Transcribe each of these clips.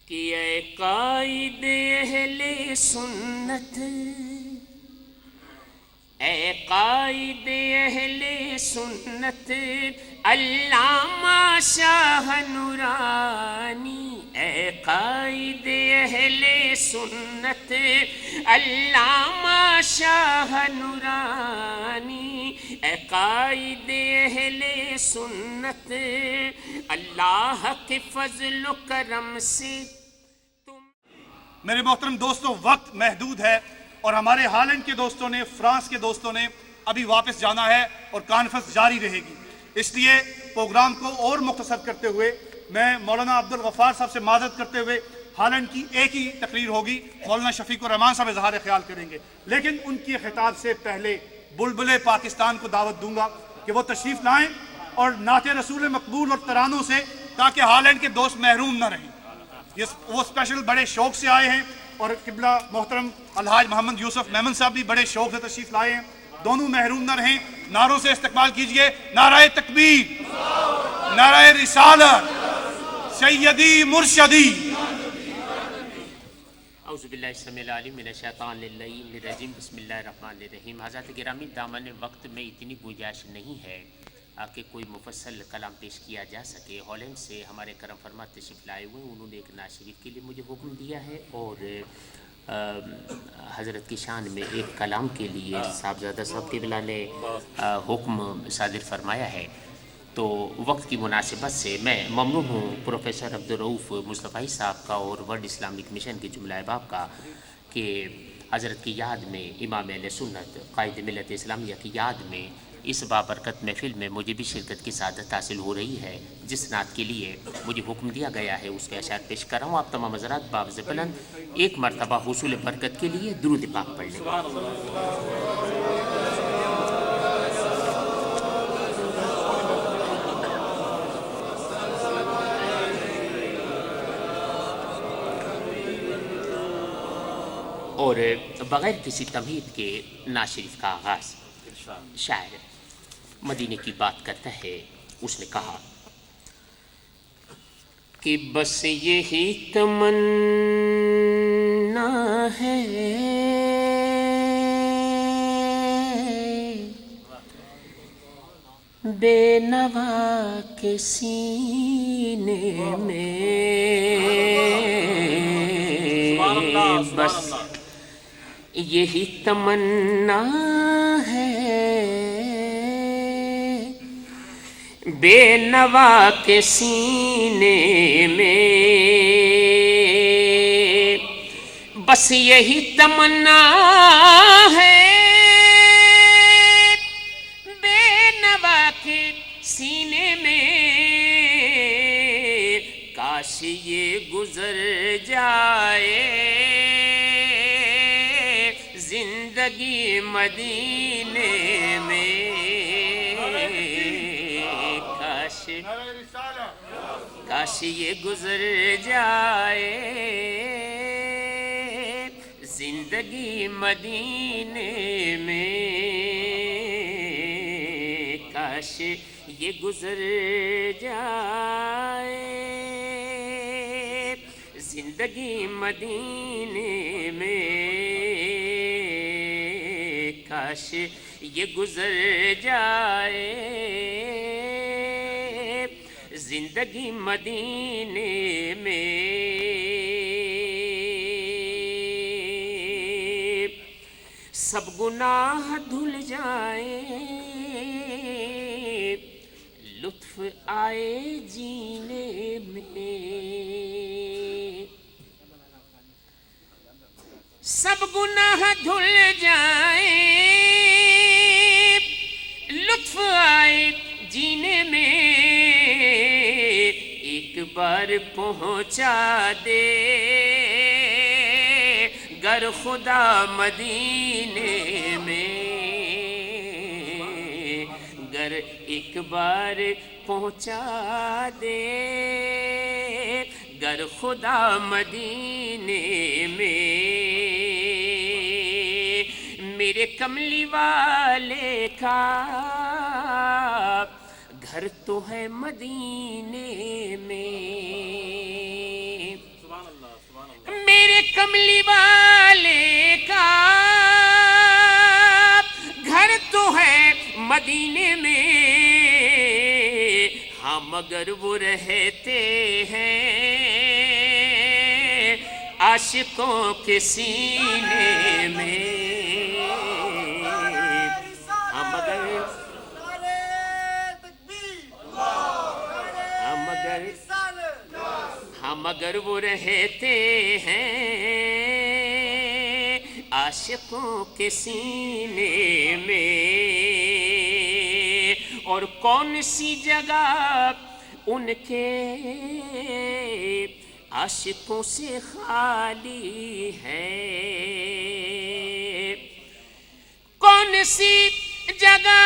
کہ اے قائد اہل سنت، اے قائد اہل سنت علامہ شاہ نورانی، اے قائد اہل سنت علامہ شاہ نورانی، اے قائد اہل سنت اللہ کے فضل و کرم سے میرے محترم دوستوں، وقت محدود ہے اور ہمارے ہالینڈ کے دوستوں نے، فرانس کے دوستوں نے ابھی واپس جانا ہے اور کانفرنس جاری رہے گی۔ اس لیے پروگرام کو اور مختصر کرتے ہوئے میں مولانا عبدالغفار صاحب سے معذرت کرتے ہوئے، ہالینڈ کی ایک ہی تقریر ہوگی، مولانا شفیق الرحمان صاحب اظہار خیال کریں گے، لیکن ان کے خطاب سے پہلے بلبلِ پاکستان کو دعوت دوں گا کہ وہ تشریف لائیں اور نعت رسول مقبول اور ترانوں سے، تاکہ ہالینڈ کے دوست محروم نہ رہیں۔ وہ اسپیشل بڑے شوق سے آئے ہیں اور قبلہ محترم الحاج محمد یوسف میمن صاحب بھی بڑے شوق سے تشریف لائے ہیں، دونوں محروم نہ رہیں۔ نعروں سے استقبال کیجئے، نعرہ تکبیر، نعرہ رسالت، سیدی مرشدی۔ اعوذ باللہ السمیع العلیم من الشیطان الرجیم، بسم اللہ الرحمن الرحیم۔ حضرات گرامی، دامن وقت میں اتنی گنجائش نہیں ہے کہ کوئی مفصل کلام پیش کیا جا سکے۔ ہالینڈ سے ہمارے کرم فرما تشریف لائے ہوئے، انہوں نے ایک نعت شریف کے لیے مجھے حکم دیا ہے اور حضرت کی شان میں ایک کلام کے لیے صاحبزادہ صاحب قبلہ نے حکم صادر فرمایا ہے۔ تو وقت کی مناسبت سے میں ممنون ہوں پروفیسر عبدالرؤف مصطفی صاحب کا اور ورلڈ اسلامک مشن کے جملہ احباب کا کہ حضرت کی یاد میں، امام اہل سنت قائد ملت اسلامیہ کی یاد میں اس بابرکت محفل میں مجھے بھی شرکت کی سعادت حاصل ہو رہی ہے۔ جس نعت کے لیے مجھے حکم دیا گیا ہے اس کے اشعار پیش کر رہا ہوں۔ آپ تمام حضرات باوز بلند ایک مرتبہ حصول برکت کے لیے درود پاک پڑھ لیں۔ اور بغیر کسی تمہید کے نعت شریف کا آغاز۔ شاعر مدینے کی بات کرتا ہے، اس نے کہا کہ بس یہی تمنا ہے بے نوا کے سینے میں، بس یہی تمنا ہے بے نوا کے سینے میں، بس یہی تمنا ہے بے نوا کے سینے میں، کاش یہ گزر جائے زندگی مدینے میں، کاش یہ گزر جائے زندگی مدینے میں، کاش یہ گزر جائے زندگی مدینے میں، کاش یہ گزر جائے زندگی مدینے میں۔ سب گناہ دھل جائیں، لطف آئے جینے میں، سب گناہ دھل جائیں، لطف آئے جینے میں، ایک بار پہنچا دے گر خدا مدینے میں، گر ایک بار پہنچا دے گر خدا مدینے میں، میرے کملی والے کا گھر تو ہے مدینے میں، کملی والے کا گھر تو ہے مدینے میں، ہاں مگر وہ رہتے ہیں عاشقوں کے سینے میں، ہاں مگر وہ رہتے ہیں عاشقوں کے سینے میں، اور کون سی جگہ ان کے عاشقوں سے خالی ہے، کون سی جگہ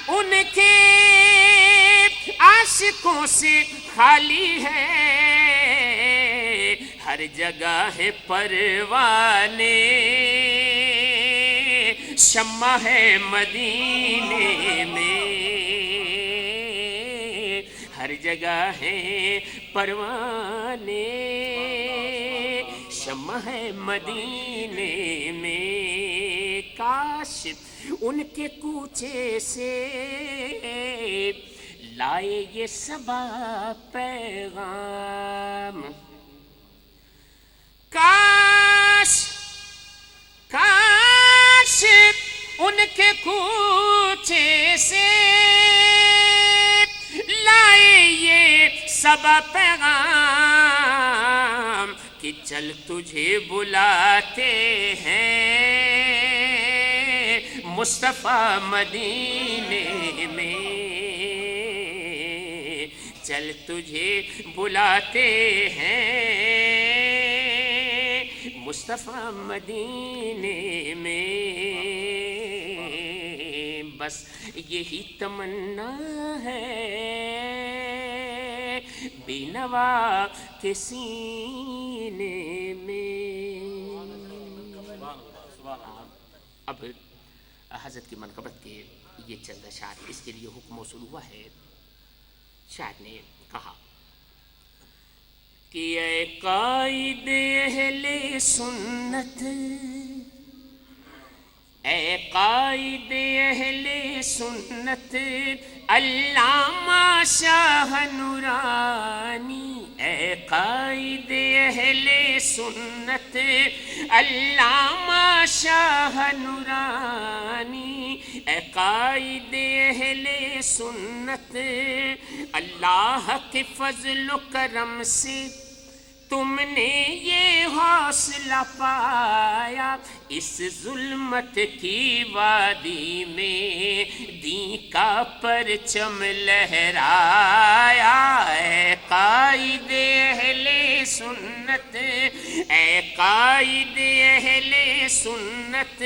ان کے عاشقوں سے خالی ہے، ہر جگہ ہے پروانے شمع ہے مدینے میں، ہر جگہ ہے پروانے شمع ہے مدینے میں، کاش ان کے کوچے سے لائے یہ صبا پیغام، کاش ان کے کوچے سے لائے یہ صبا پیغام کہ چل تجھے بلاتے ہیں مصطفیٰ مدینے میں، چل تجھے بلاتے ہیں مصطفیٰ مدینے میں، بس یہی تمنا ہے بینوا کے سینے میں۔ اب حضرت کی منقبت کے یہ چند اشعار، اس کے لیے حکم موصول ہوا ہے۔ شاعر نے کہا کہ اے قائد اہل سنت، اے قائد اہل سنت علامہ شاہ نورانی، اے قائد اہل سنت علامہ شاہ نورانی، اے قائد اہل سنت اللہ کے فضل و کرم سے تم نے یہ حوصلہ پایا، اس ظلمت کی وادی میں دین کا پرچم لہرایا، اے قائد اہل سنت، اے قائد اہل سنت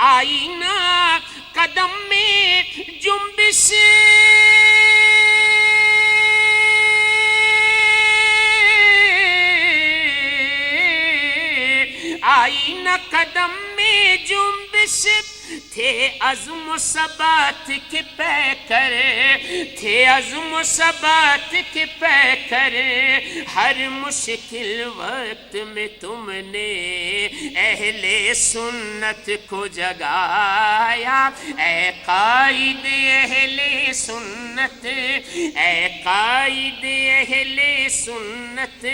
آئینہ قدم میں جنبش آئینہ قدم میں جنبش تھے عزم و ثبات کے پیکر، تھے عزم و ثبات کے پیکر، ہر مشکل وقت میں تم نے اہل سنت کو جگایا، اے قائد اہل سنت، اے قائد اہل سنت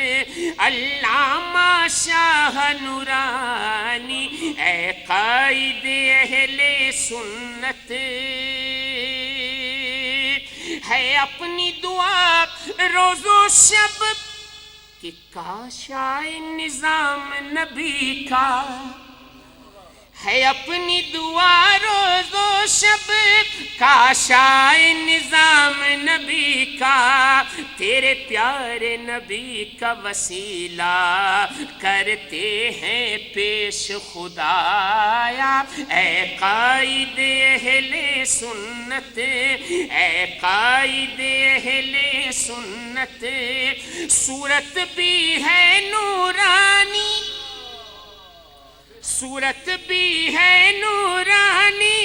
علامہ شاہ نورانی، اے قائد اہل سنت ہے اپنی دعا روز و شب کہ کاش آئے نظام نبی کا، ہے اپنی دعا روز و شب کاش آئے نظام نبی کا، تیرے پیارے نبی کا وسیلہ کرتے ہیں پیش خدایا، اے قائد اہل سنت، اے قائد اہل سنت صورت بھی ہے نورانی، صورت بھی ہے نورانی،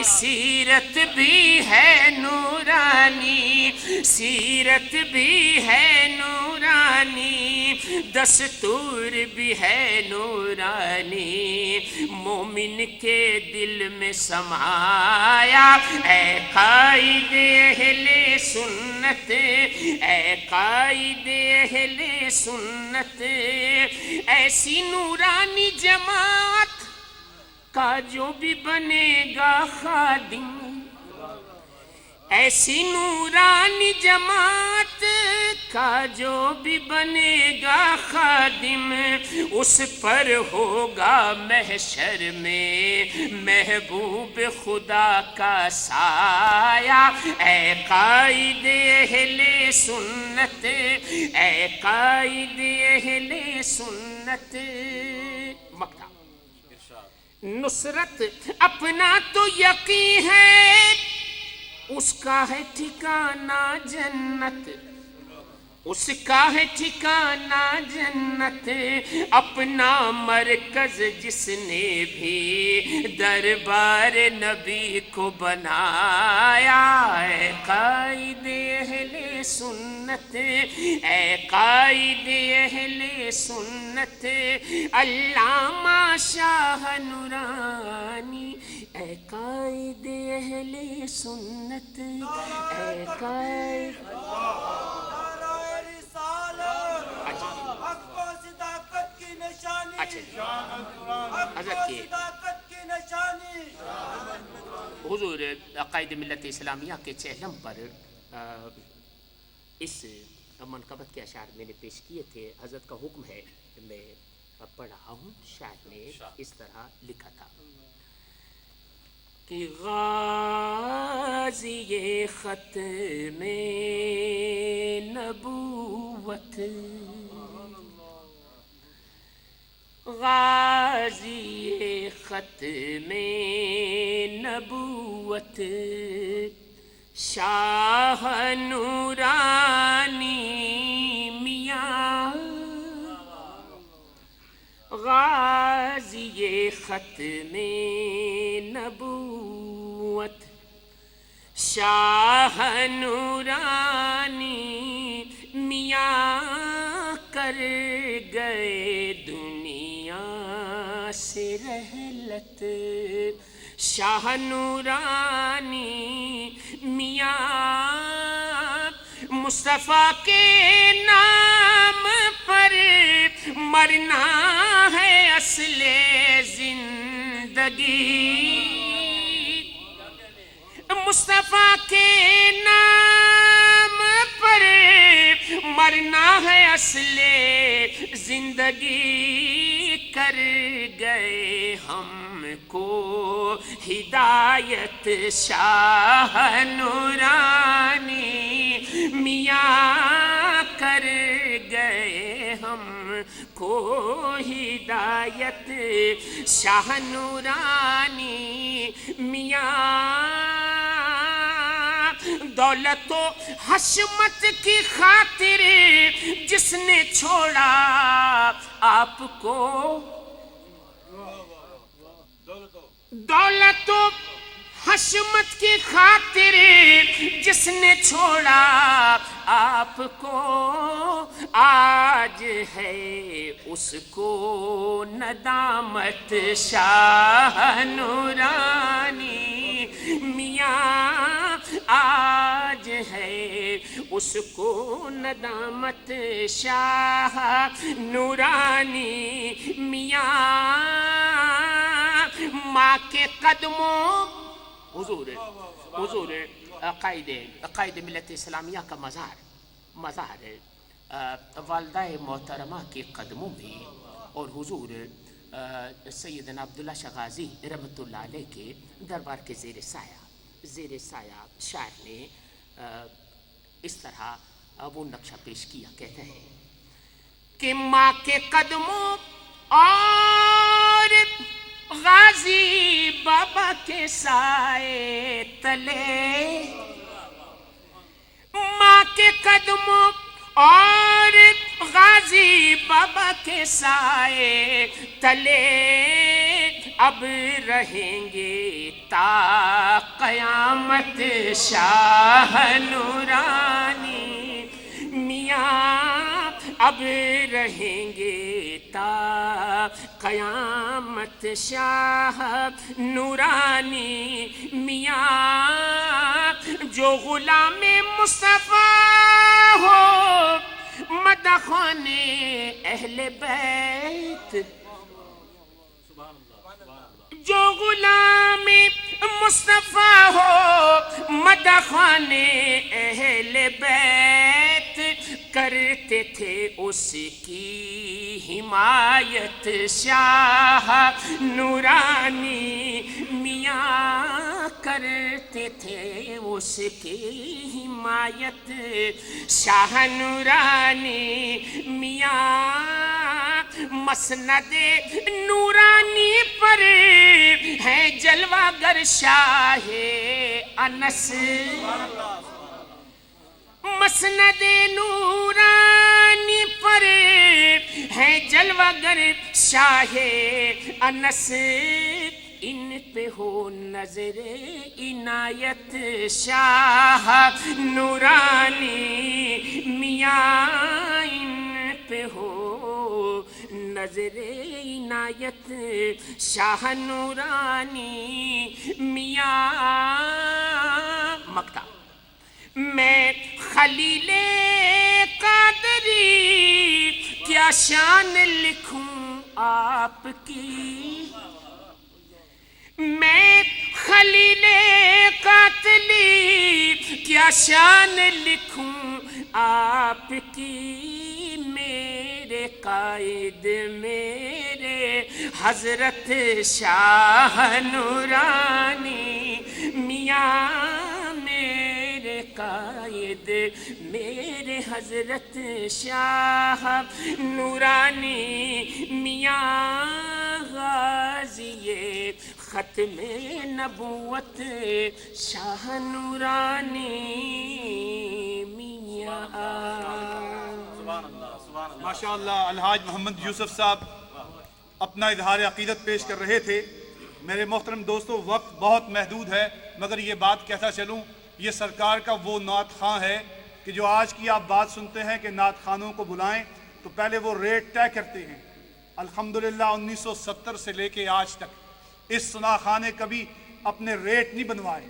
سیرت بھی ہے نورانی، سیرت بھی ہے نورانی، دستور بھی ہے نورانی، مومن کے دل میں سمایا، اے قائد اہل سنت، اے قائد اہل سنت، ایسی نورانی جماعت کا جو بھی بنے گا خادم، ایسی نورانی جماعت کا جو بھی بنے گا خادم، اس پر ہوگا محشر میں محبوب خدا کا سایہ، اے قائد اہل سنت، اے قائد اہل سنت۔ مقطع نصرت اپنا تو یقین ہے، اس کا ہے ٹھکانہ جنت، اس کا ہے ٹھکانہ جنت، اپنا مرکز جس نے بھی دربار نبی کو بنایا، اے قائد اہل سنت، اے قائد اہل سنت، علامہ شاہ نورانی، اے قائد اہل سنت، اے قائد حضرت کے حضور قائد ملت اسلامیہ کے چہلم پر اس منقبت کے اشعار میں نے پیش کیے تھے۔ حضرت کا حکم ہے، میں پڑھ رہا ہوں۔ شاعر نے اس طرح لکھا تھا کہ غازی ختم نبوت، غازی ختم نبوت، شاہ نورانی میاں، غازی ختم نبوت، شاہ نورانی میاں کر گئے دنیا سے رحلت، شاہ نورانی میاں مصطفیٰ کے نام پر مرنا ہے اصل زندگی، مصطفیٰ کے نام پر مرنا ہے اصل زندگی، کر گئے ہم کو ہدایت شاہ نورانی میاں، کر گئے ہم کو ہدایت شاہ نورانی میاں، دولت و حشمت کی خاطر جس نے چھوڑا آپ کو، دولت و حشمت کی خاطر جس نے چھوڑا آپ کو، آج ہے اس کو ندامت شاہ نورانی میاں، آج ہے اس کو ندامت شاہ نورانی میاں، ماں کے قدموں، حضور قائد ملت اسلامیہ کا مزار والدہ محترمہ کے قدموں میں، اور حضور سیدنا عبداللہ شاہ غازی رحمۃ اللہ علیہ کے دربار کے زیر سایہ شاعر نے اس طرح وہ نقشہ پیش کیا، کہتا ہے کہ ماں کے قدموں اور غازی بابا کے سائے تلے، ماں کے قدموں اور غازی بابا کے سائے تلے، اب رہیں گے تا قیامت شاہ نورانی میاں، اب رہیں گے تا قیامت شاہ نورانی میاں، جو غلام مصطفیٰ ہو مداحان اہل بیت، جو غلام مصطفیٰ ہو مداحان اہل بیت، کرتے تھے اس کی حمایت شاہ نورانی میاں، کرتے تھے اس کی حمایت شاہ نورانی میاں، مسند نورانی پر ہے جلوہ گر شاہ انس، مسند نورانی پر ہے جلوہ گر شاہ انس، ان پہ ہو نظر عنایت شاہ نورانی میاں، ان پہ ہو نظر عنایت شاہ نورانی میاں۔ مقطع میں خلیل قادری کیا شان لکھوں آپ کی، میں خلیل قاتلی کیا شان لکھوں آپ کی، میرے قائد میرے حضرت شاہ نورانی میاں، میرے قائد میرے حضرت شاہ نورانی میاں، غازی ختم نبوت شاہ نورانی میاں۔ ماشاءاللہ الحاج محمد یوسف صاحب اپنا اظہار عقیدت پیش کر رہے تھے۔ میرے محترم دوستو، وقت بہت محدود ہے، مگر یہ بات کہتا چلوں، یہ سرکار کا وہ نعت خواں ہے کہ جو آج کی آپ بات سنتے ہیں کہ نعت خانوں کو بلائیں تو پہلے وہ ریٹ طے کرتے ہیں۔ الحمدللہ 1970 سے لے کے آج تک اس ثنا خاں نے کبھی اپنے ریٹ نہیں بنوائے،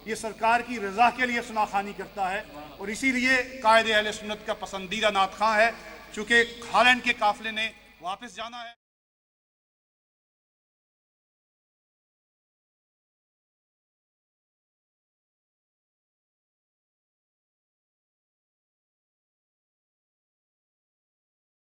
یہ سرکار کی رضا کے لیے ثنا خوانی کرتا ہے، اور اسی لیے قائد اہل سنت کا پسندیدہ نعت خواں ہے۔ چونکہ ہالینڈ کے قافلے نے واپس جانا ہے۔